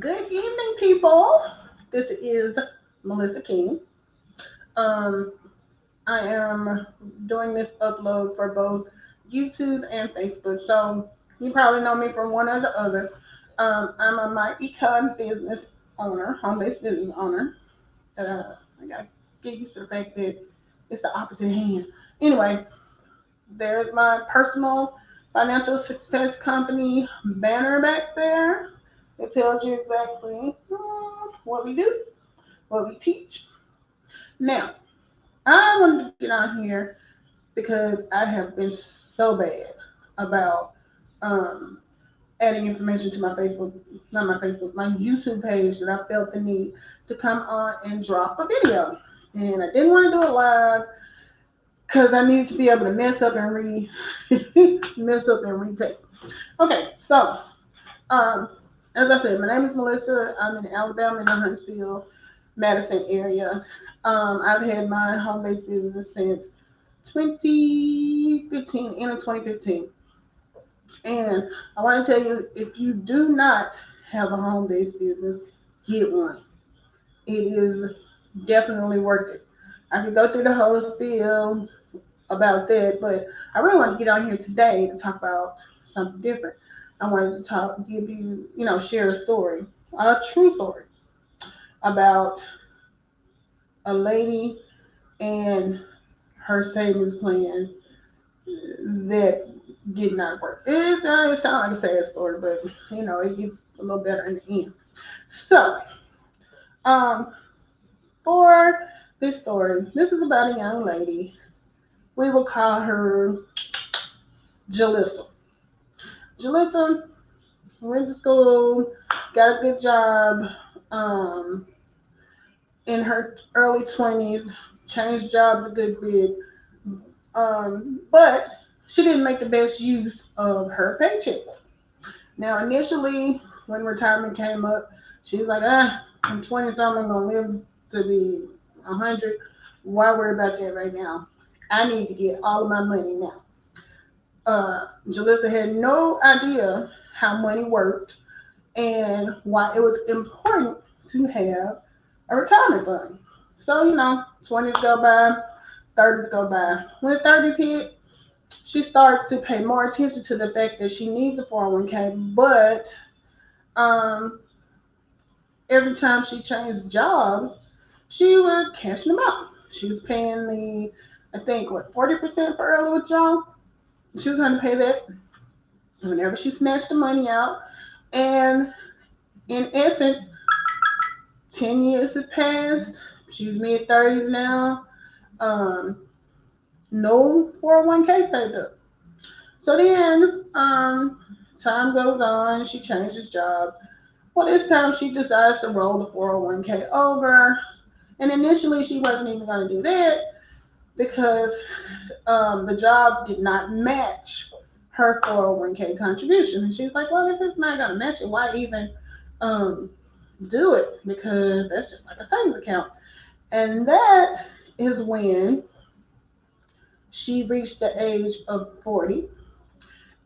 Good evening, people. This is Melissa King. Um, I am doing this upload for both YouTube and Facebook, so you probably know me from one or the other. I'm a My Econ business owner, home-based business owner. I gotta get used to the fact that it's the opposite hand. Anyway, there's my personal financial success company banner back there. It tells you exactly what we do, what we teach. Now, I wanted to get on here because I have been so bad about um, adding information to my Facebook, not my Facebook, my YouTube page that I felt the need to come on and drop a video. And I didn't want to do it live because I needed to be able to mess up and retake. Okay, so um, as I said, my name is Melissa. I'm in Alabama in the Huntsville, Madison area. I've had my home-based business since 2015, end of 2015. And I want to tell you, if you do not have a home-based business, get one. It is definitely worth it. I could go through the whole spiel about that, but I really want to get on here today to talk about something different. I wanted to give you, share a story, a true story about a lady and her savings plan that did not work. It sounds like a sad story, but it gets a little better in the end. So, um, for this story, this is about a young lady. We will call her Jalissa. Jalissa went to school, got a good job, um, in her early 20s, changed jobs a good bit, but she didn't make the best use of her paychecks. Now, initially, when retirement came up, she was like, I'm 20 something, I'm going to live to be 100. Why worry about that right now? I need to get all of my money now. Jalissa had no idea how money worked and why it was important to have a retirement fund. So, 20s go by, 30s go by. When the 30s hit, she starts to pay more attention to the fact that she needs a 401k, but um, every time she changed jobs, she was cashing them out. She was paying I think, 40% for early withdrawal. She was going to pay that whenever she snatched the money out. And in essence, 10 years had passed. She's mid 30s now. Um, no 401k saved up. So then, time goes on. She changes jobs. Well, this time she decides to roll the 401k over. And initially, she wasn't even going to do that because the job did not match her 401k contribution. And she's like, well, if it's not going to match it, why even um, do it? Because that's just like a savings account. And that is when she reached the age of 40.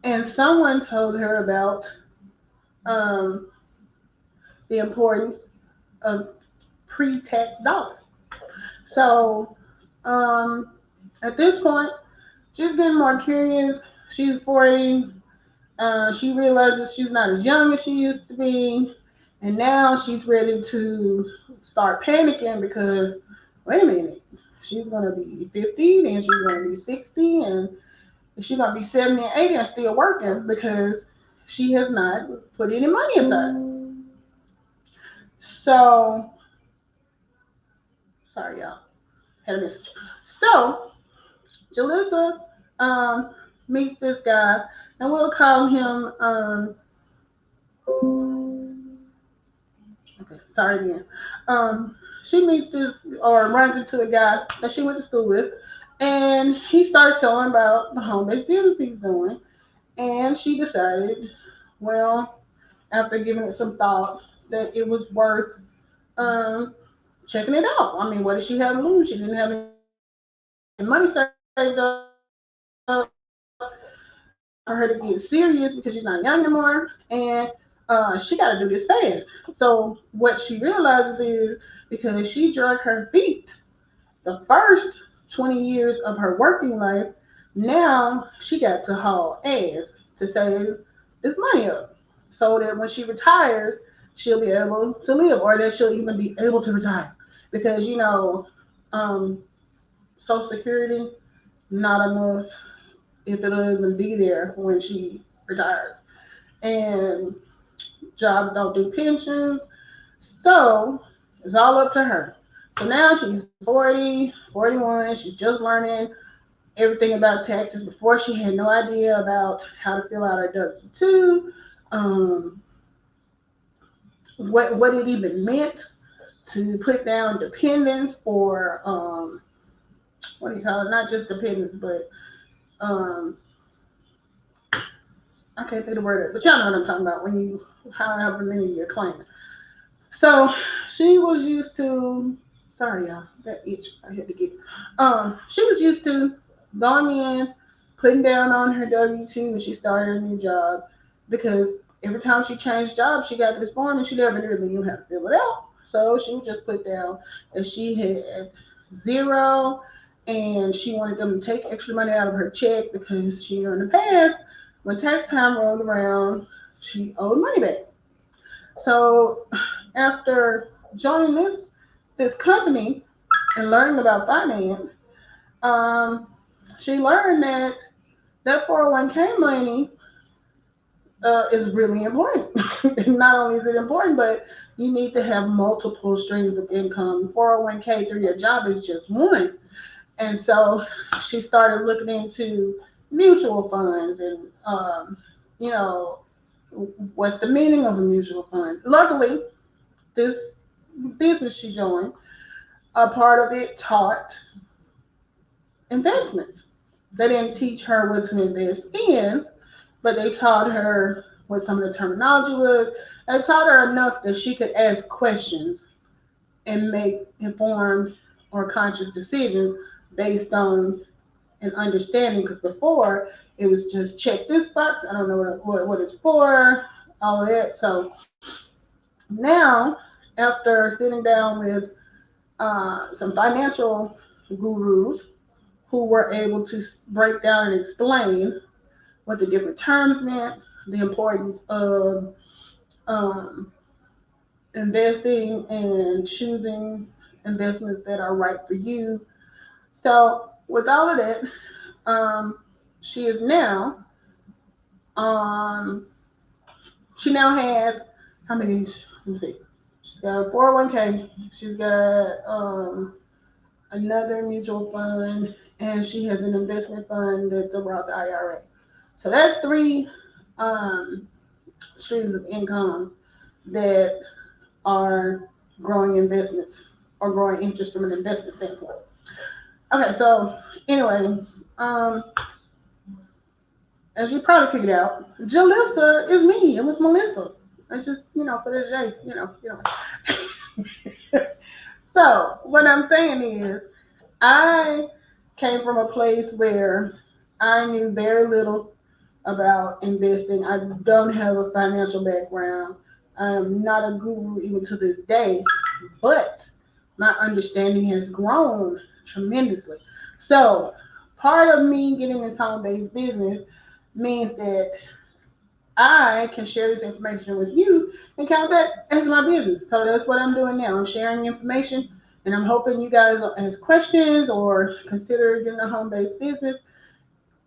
And someone told her about um, the importance of pre tax dollars. So um, at this point, she's getting more curious. She's 40. She realizes she's not as young as she used to be. And now she's ready to start panicking because, wait a minute, she's going to be 50, then she's going to be 60, and she's going to be 70 and 80 and still working because she has not put any money aside. So, sorry, y'all, had a message. So, Jalissa um, meets this guy, and we'll call him okay, sorry again. She meets this or runs into a guy that she went to school with, and he starts telling about the home-based business he's doing. And she decided, well, after giving it some thought, that it was worth um, checking it out. I mean, what did she have to lose? She didn't have any money saved up. It was time for her to get serious because she's not young anymore. And she got to do this fast. So what she realizes is because she drug her feet the first 20 years of her working life, now she got to haul ass to save this money up so that when she retires, she'll be able to live or that she'll even be able to retire. Because, um, Social Security, not enough if it'll even be there when she retires. And jobs don't do pensions. So it's all up to her. So now she's 40, 41. She's just learning everything about taxes. Before she had no idea about how to fill out her W-2, um, what it even meant to put down dependents or what do you call it? Not just dependents, but um, I can't think of the word, but y'all know what I'm talking about when you however many you're claiming. So she was used to, sorry y'all, that itch I had to get. She was used to going in, putting down on her W-2 when she started a new job because every time she changed jobs, she got this form and she never really knew how to fill it out. So she would just put down that she had zero and she wanted them to take extra money out of her check because she knew in the past when tax time rolled around, she owed money back. So after joining this company and learning about finance, um, she learned that 401k money is really important. Not only is it important, but you need to have multiple streams of income. 401k through your job is just one. And so she started looking into mutual funds and, you know, what's the meaning of a mutual fund. Luckily, this business she joined, a part of it taught investments. They didn't teach her what to invest in, but they taught her what some of the terminology was. They taught her enough that she could ask questions and make informed or conscious decisions based on an understanding. Because before it was just check this box. I don't know what it's for, all of that. So now, after sitting down with some financial gurus who were able to break down and explain what the different terms meant, the importance of um, investing and choosing investments that are right for you. So, with all of that, um, she is now, um, she now has, how many? Let me see. She's got a 401k. She's got another mutual fund, and she has an investment fund that's a Roth IRA. So that's three um, streams of income that are growing investments or growing interest from an investment standpoint. Okay, so anyway, um, as you probably figured out, Jalissa is me. It was Melissa. I just, for the J, So what I'm saying is, I came from a place where I knew very little about investing. I don't have a financial background. I'm not a guru even to this day, but my understanding has grown tremendously. So, part of me getting this home based business means that I can share this information with you and count that as my business. So that's what I'm doing now. I'm sharing information and I'm hoping you guys ask questions or consider getting a home based business.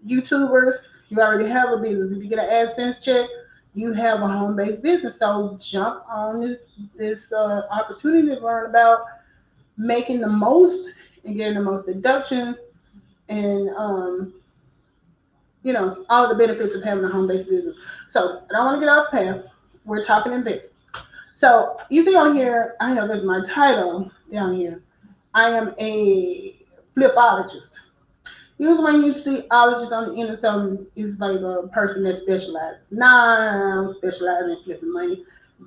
YouTubers, you already have a business. If you get an AdSense check, you have a home based business. So jump on this opportunity to learn about making the most and getting the most deductions and all of the benefits of having a home based business. So I don't want to get off path. We're talking investments. So you see on here, I have as my title down here, I am a flipologist. Usually when you see ologist on the end of something, it's like a person that specializes. Nah, I don't specialize in flipping money.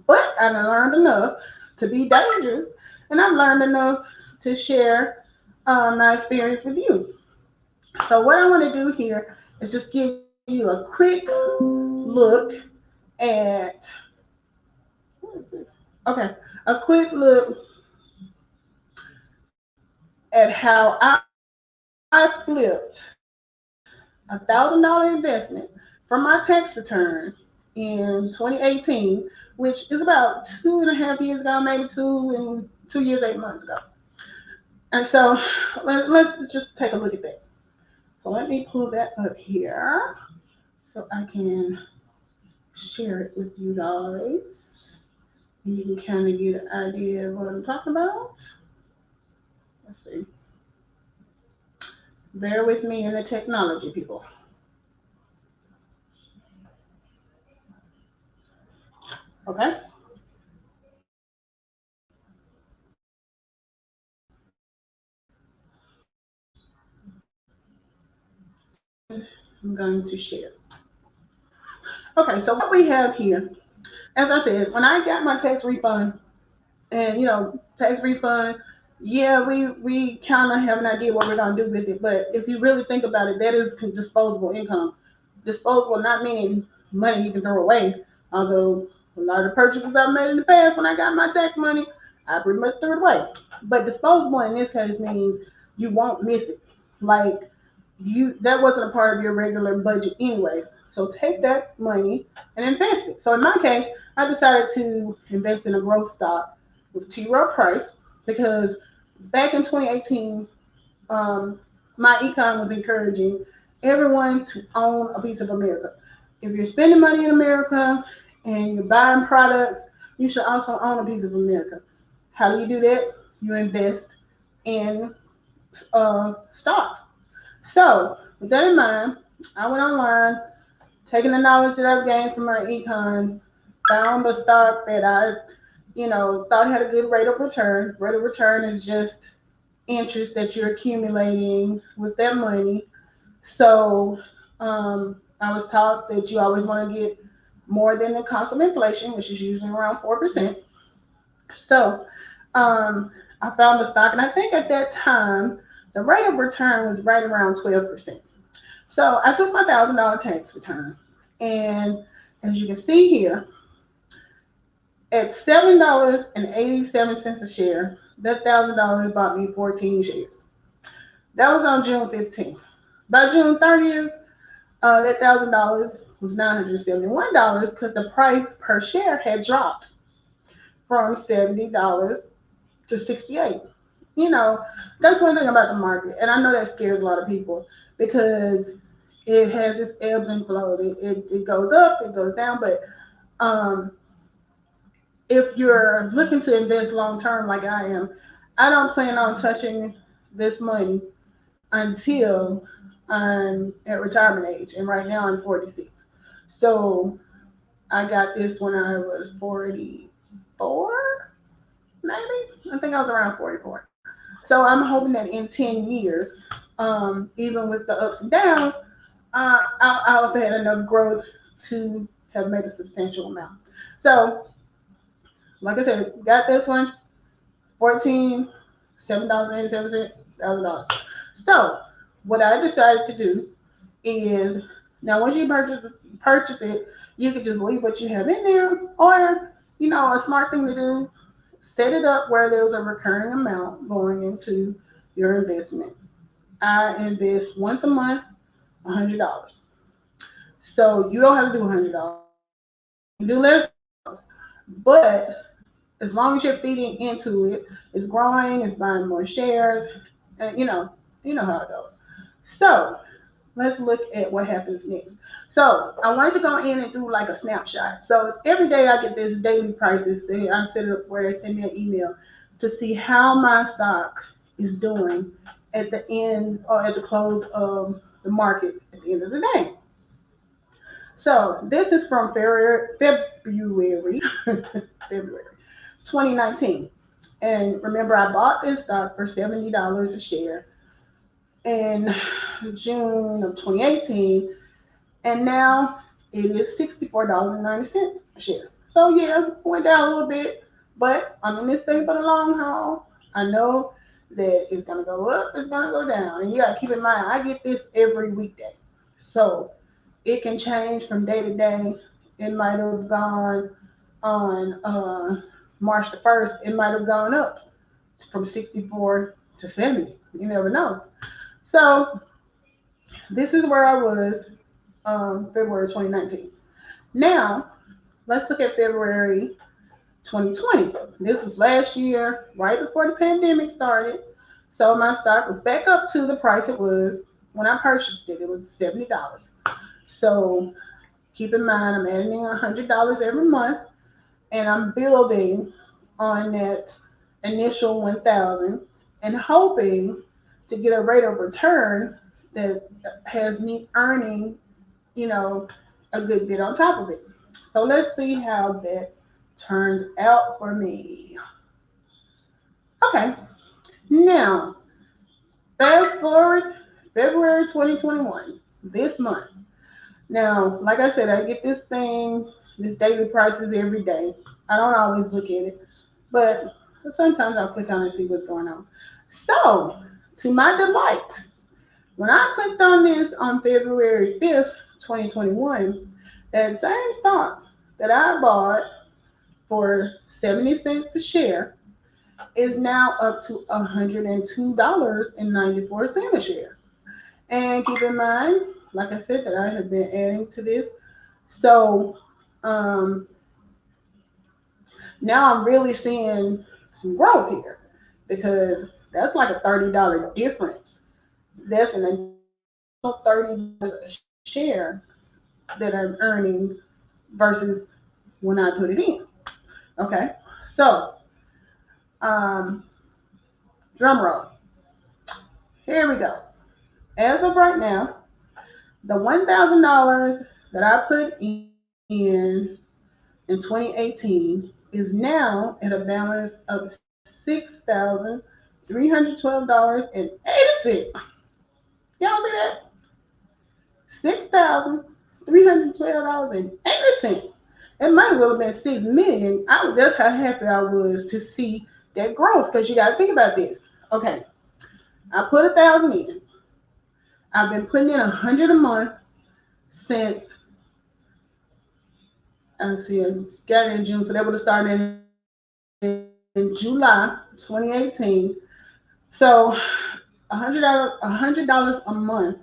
But I learned enough to be dangerous, and I've learned enough to share my experience with you. So what I want to do here is just give you a quick look at Okay, a quick look at how I flipped $1,000 investment from my tax return in 2018, which is about 2.5 years ago, maybe 2 years, 8 months ago. And so let's just take a look at that. So let me pull that up here so I can share it with you guys. And you can kind of get an idea of what I'm talking about. Let's see. Bear with me in the technology, people. Okay? I'm going to share. Okay, so what we have here, as I said, when I got my tax refund, and tax refund, yeah, we kind of have an idea what we're gonna do with it. But if you really think about it, that is disposable income. Disposable, not meaning money you can throw away. Although a lot of purchases I've made in the past, when I got my tax money, I pretty much threw it away. But disposable in this case means you won't miss it. Like that wasn't a part of your regular budget anyway. So take that money and invest it. So in my case, I decided to invest in a growth stock with T. Rowe Price because back in 2018, my econ was encouraging everyone to own a piece of America. If you're spending money in America and you're buying products, you should also own a piece of America. How do you do that? You invest in stocks. So, with that in mind, I went online, taking the knowledge that I've gained from my econ, found a stock that I, thought had a good rate of return. Rate of return is just interest that you're accumulating with that money. So, I was taught that you always want to get more than the cost of inflation, which is usually around 4%. So, I found a stock, and I think at that time, the rate of return was right around 12%. So I took my $1,000 tax return, and as you can see here, at $7.87 a share, that $1,000 bought me 14 shares. That was on June 15th. By June 30th, that $1,000 was $971 because the price per share had dropped from $70 to 68. You know, that's one thing about the market, and I know that scares a lot of people because it has its ebbs and flows. It goes up, it goes down, but um, if you're looking to invest long term like I am, I don't plan on touching this money until I'm at retirement age, and right now I'm 46. So I got this when I was 44, maybe. I think I was around 44. So I'm hoping that in 10 years, even with the ups and downs, I'll have had enough growth to have made a substantial amount. So, like I said, got this one, 14, $7.87, $1,000. So, what I decided to do is now once you purchase it, you can just leave what you have in there, or a smart thing to do, set it up where there's a recurring amount going into your investment. I invest once a month, $100. So you don't have to do $100. You do less, but as long as you're feeding into it, it's growing, it's buying more shares, and you know how it goes. So let's look at what happens next. So I wanted to go in and do like a snapshot. So every day I get this daily prices. I set it up where they send me an email to see how my stock is doing at the end or at the close of the market at the end of the day. So this is from February, February 2019. And remember, I bought this stock for $70 a share in June of 2018, and now it is $64.90 a share. So yeah, went down a little bit, but I'm in this thing for the long haul. I know that it's gonna go up, it's gonna go down, and you gotta keep in mind I get this every weekday, so it can change from day to day. It might have gone on March the 1st, it might have gone up from 64 to 70. You never know. So this is where I was February 2019. Now, let's look at February 2020. This was last year, right before the pandemic started. So my stock was back up to the price it was when I purchased it. It was $70. So keep in mind, I'm adding in $100 every month, and I'm building on that initial 1,000 and hoping to get a rate of return that has me earning, you know, a good bit on top of it. So let's see how that turns out for me. Okay, now fast forward February 2021, this month. Now, like I said, I get this daily prices every day. I don't always look at it, but sometimes I'll click on it and see what's going on. So, to my delight, when I clicked on this on February 5th, 2021, that same stock that I bought for 70 cents a share is now up to $102.94 a share. And keep in mind, like I said, that I have been adding to this. So um, now I'm really seeing some growth here because that's like a $30 difference. That's an additional $30 a share that I'm earning versus when I put it in. Okay, so um, drum roll. Here we go. As of right now, the $1,000 that I put in 2018 is now at a balance of $6,312.80. Y'all see that? $6,312.80. It might as well have been 6 million. That's how happy I was to see that growth. Because you got to think about this. Okay, I put 1,000 in. I've been putting in 100 a month since I see I got it in June, so that would have started in July 2018. So $100 a month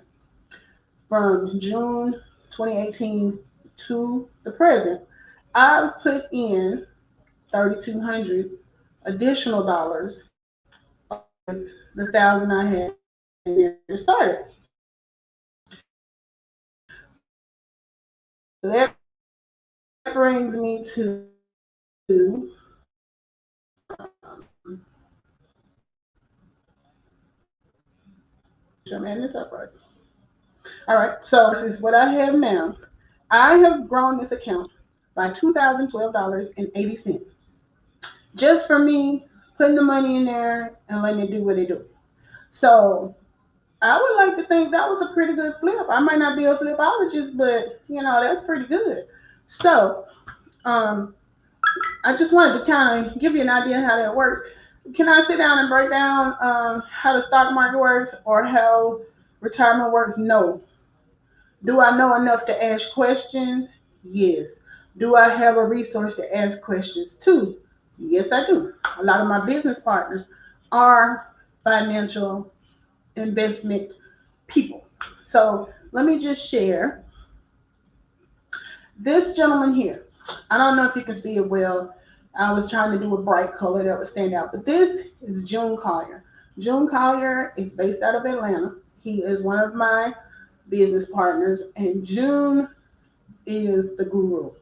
from June 2018 to the present. I've put in 3,200 additional dollars with the 1,000 I had there to start it. So that brings me to I'm adding this up right. All right, so this is what I have now. I have grown this account by $2,012.80 just for me putting the money in there and letting it do what it do. So I would like to think that was a pretty good flip. I might not be a flipologist, but that's pretty good. So um, I just wanted to kind of give you an idea how that works. Can I sit down and break down how the stock market works or how retirement works? No. Do I know enough to ask questions? Yes. Do I have a resource to ask questions to? Yes, I do. A lot of my business partners are financial investment people. So let me just share this gentleman here. I don't know if you can see it well. I was trying to do a bright color that would stand out, but this is June Collier. June Collier is based out of Atlanta. He is one of my business partners, and June is the guru.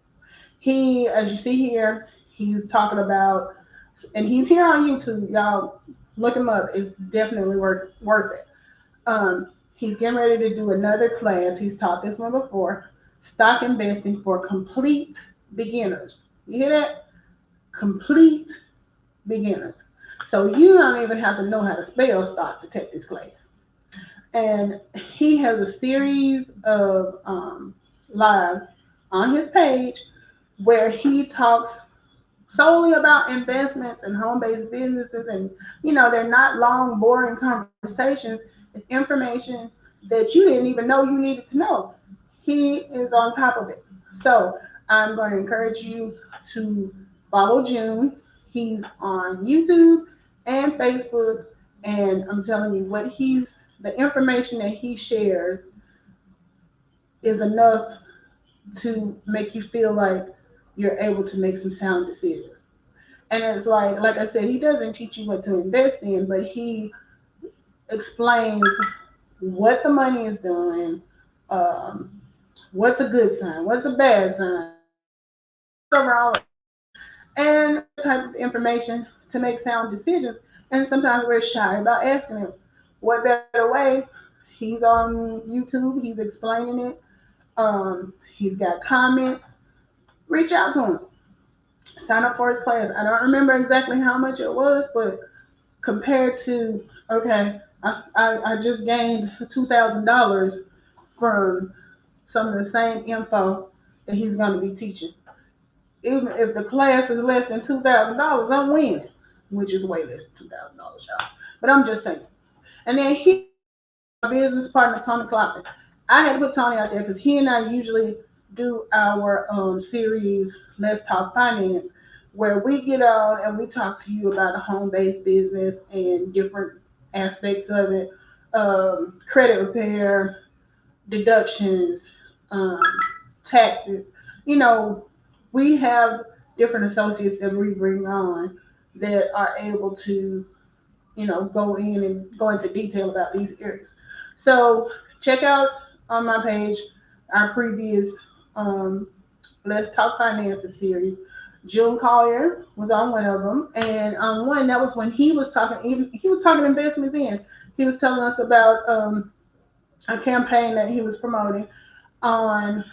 He, as you see here, he's talking about, and he's here on YouTube. Y'all look him up. It's definitely worth it. He's getting ready to do another class. He's taught this one before. Stock investing for complete beginners. You hear that? Complete beginners. So you don't even have to know how to spell stock to take this class. And he has a series of lives on his page where he talks solely about investments and home-based businesses, and they're not long, boring conversations. It's information that you didn't even know you needed to know. He is on top of it. So I'm going to encourage you to follow June. He's on YouTube and Facebook, and I'm telling you, the information that he shares is enough to make you feel like you're able to make some sound decisions. And it's like I said, he doesn't teach you what to invest in, but he explains what the money is doing, um, what's a good sign, what's a bad sign, overall, and type of information to make sound decisions. And sometimes we're shy about asking him. What better way? He's on YouTube. He's explaining it. He's got comments. Reach out to him. Sign up for his class. I don't remember exactly how much it was, but compared to, okay, I just gained $2,000 from some of the same info that he's going to be teaching. Even if the class is less than $2,000, I'm winning, which is way less than $2,000, y'all. But I'm just saying. And then my business partner, Tony Clockton. I had to put Tony out there because he and I usually do our series, Let's Talk Finance, where we get on and we talk to you about a home-based business and different aspects of it, credit repair, deductions, um, taxes. You know, we have different associates that we bring on that are able to, go in and go into detail about these areas. So check out on my page our previous um, Let's Talk Finances series. June Collier was on one of them, and on one that was when he was talking. He was talking investments in. He was telling us about a campaign that he was promoting on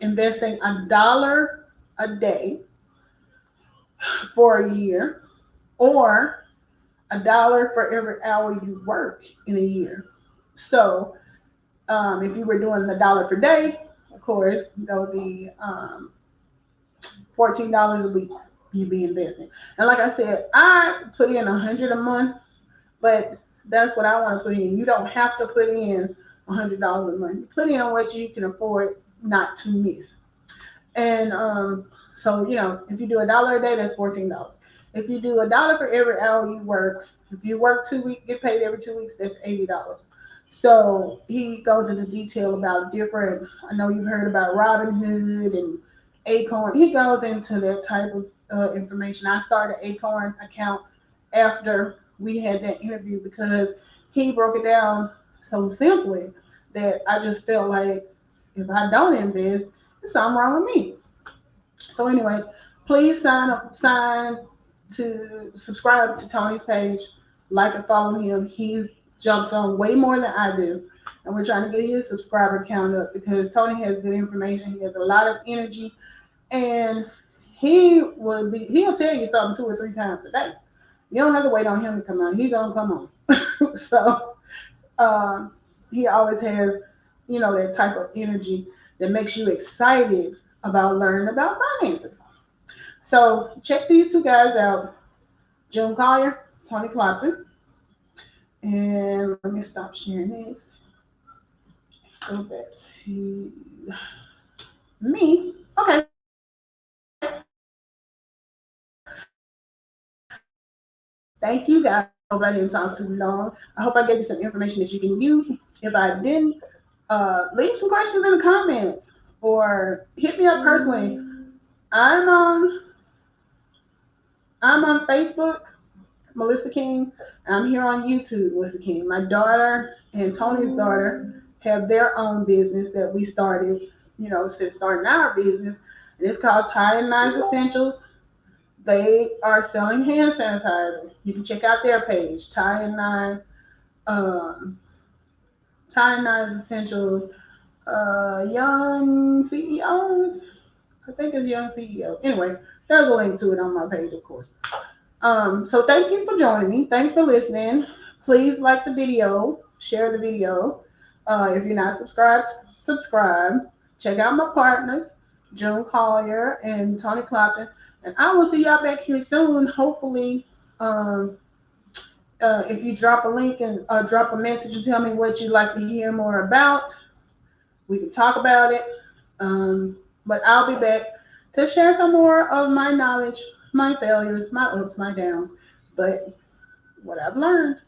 investing $1 a day for a year, or $1 for every hour you work in a year. So if you were doing the dollar per day, of course, that would be $14 a week you'd be investing. And like I said, I put in 100 a month, but that's what I want to put in. You don't have to put in $100 a month. You put in what you can afford not to miss. And so, if you do $1 a day, that's $14. If you do $1 for every hour you work, if you work 2 weeks, get paid every 2 weeks, that's $80. So he goes into detail about different. I know you've heard about Robinhood and Acorn. He goes into that type of information. I started an Acorn account after we had that interview because he broke it down so simply that I just felt like if I don't invest, there's something wrong with me. So anyway, please sign to subscribe to Tony's page, like and follow him. He jumps on way more than I do, and we're trying to get his subscriber count up because Tony has good information. He has a lot of energy, and he'll tell you something 2 or 3 times a day. You don't have to wait on him to come on. He's gonna come on. So uh, he always has, that type of energy that makes you excited about learning about finances. So check these two guys out, June Collier, Tony Clopton. And let me stop sharing this. Go back to me. Okay. Thank you guys. I hope I didn't talk too long. I hope I gave you some information that you can use. If I didn't, leave some questions in the comments or hit me up personally. I'm on Facebook, Melissa King. I'm here on YouTube, Melissa King. My daughter and Tony's daughter have their own business that we started, since starting our business. And it's called Ty and Nine's Essentials. They are selling hand sanitizer. You can check out their page, Ty and Nine's Essentials, Young CEOs. I think it's Young CEOs. Anyway, there's a link to it on my page, of course. So thank you for joining me. Thanks for listening. Please like the video, share the video. If you're not subscribed, subscribe. Check out my partners, June Collier and Tony Clopton. And I will see y'all back here soon. Hopefully, if you drop a link and drop a message and tell me what you'd like to hear more about, we can talk about it. But I'll be back to share some more of my knowledge, my failures, my ups, my downs. But what I've learned,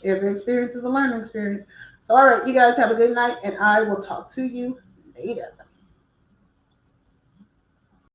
every experience is a learning experience. So, all right, you guys have a good night, and I will talk to you later.